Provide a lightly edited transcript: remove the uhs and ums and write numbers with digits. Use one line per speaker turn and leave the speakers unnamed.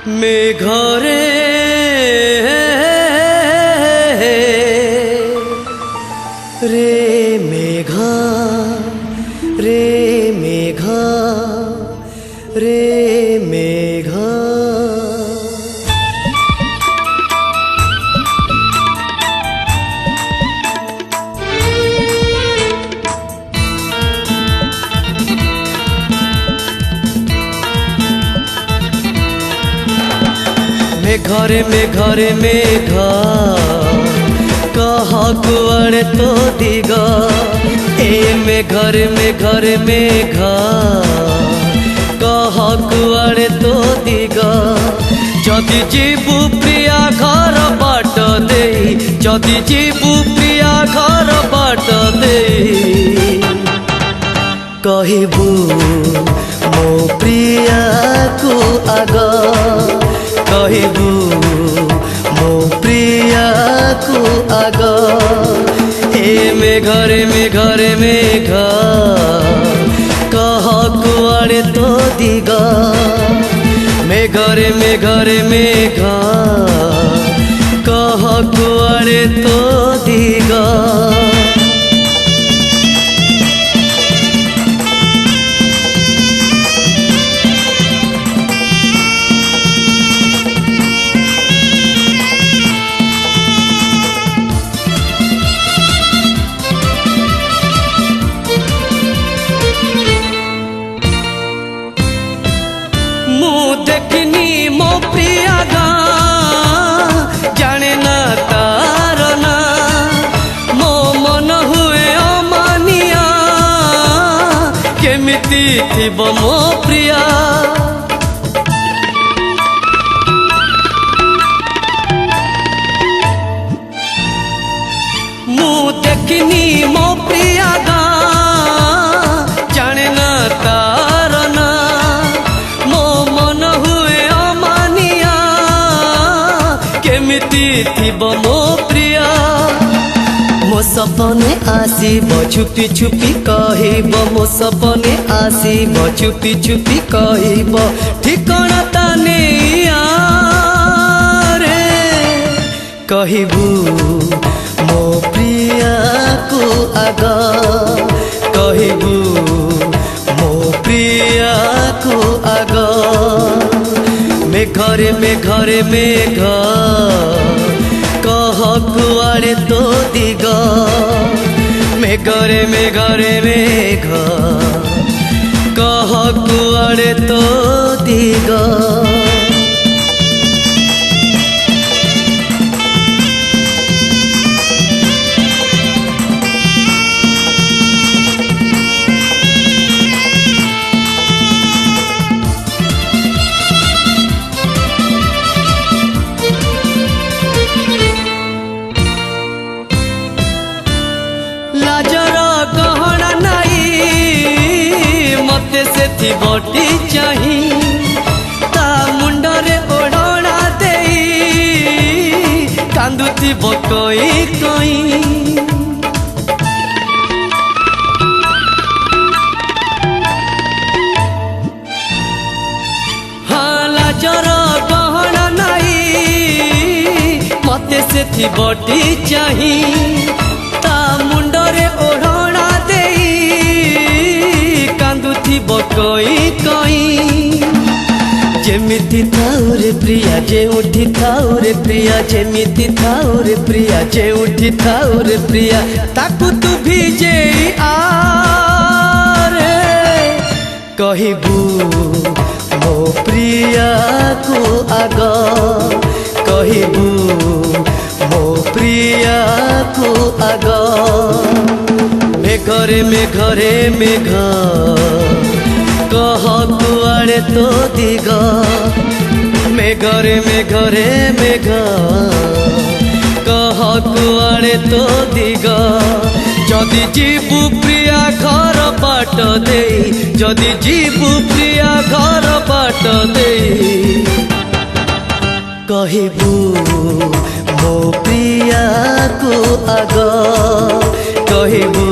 मेघरे रे मेघा रे मेघा रे मेघा। मेघरे मेघरे मेघा कहा कुआरे तो दिगा ए मेघरे मेघरे मेघा कहा कुआरे तो दिगा। जदि जीवु प्रिया घर बाट दे जदि जीवु प्रिया घर बाट दे कहबू मो प्रिया को आग कहबू मो प्रिया को आग। ए मेघरे मेघरे मेघा कह कुआरे तो दिगा मेघरे मेघरे मेघा कह कुआरे तो दिगा। देखनी मो प्रिया गाँ जाने ना तार ना मो मन हुए अमानिया केमिति थिबो मो प्रिया। मु देखनी मो प्रिया गाँ जाने ना तार ना मो मन हुए अमानिया केमिति थिबो मो प्रिया। मो सपने आसीबो छुपी छुपी कहबो मो सपने आसीबो छुपी छुपी कहबो ठिकाना ताने रे कहबू मो प्रिया को आग कहबू मो प्रिया को आग। मेघरे मेघरे मेघा कह कुआरे तो दिगा मेघरे मेघरे मेघा कह कुआरे तो दिगा। लाजर गहना नाई मते से थी बटी चाही ता मुंडरे ओढ़ना देई कांदुती बकई कई। हाँ लाजर गहना नाई मते से थी बटी चाही मुंडरे ओढ़ना देई कांदुथी बकई कई। जेमिति थाउ रे प्रिया जे उठी थाउ रे प्रिया जेमिति थाउ रे प्रिया जे उठी थाउ रे प्रिया ताकू तू भी जे आरे कहबू मो प्रिया को आग कहबू मो प्रिया को आग। मेघरे मेघरे मेघा कह कुआरे तो दिगा मेघरे मेघरे मेघा कह कुआरे तो दिगा। जदि जीवु प्रिया घर बाट दे जदि जीवु प्रिया घर बाट दे कहबू मो प्रिया को आग कहबू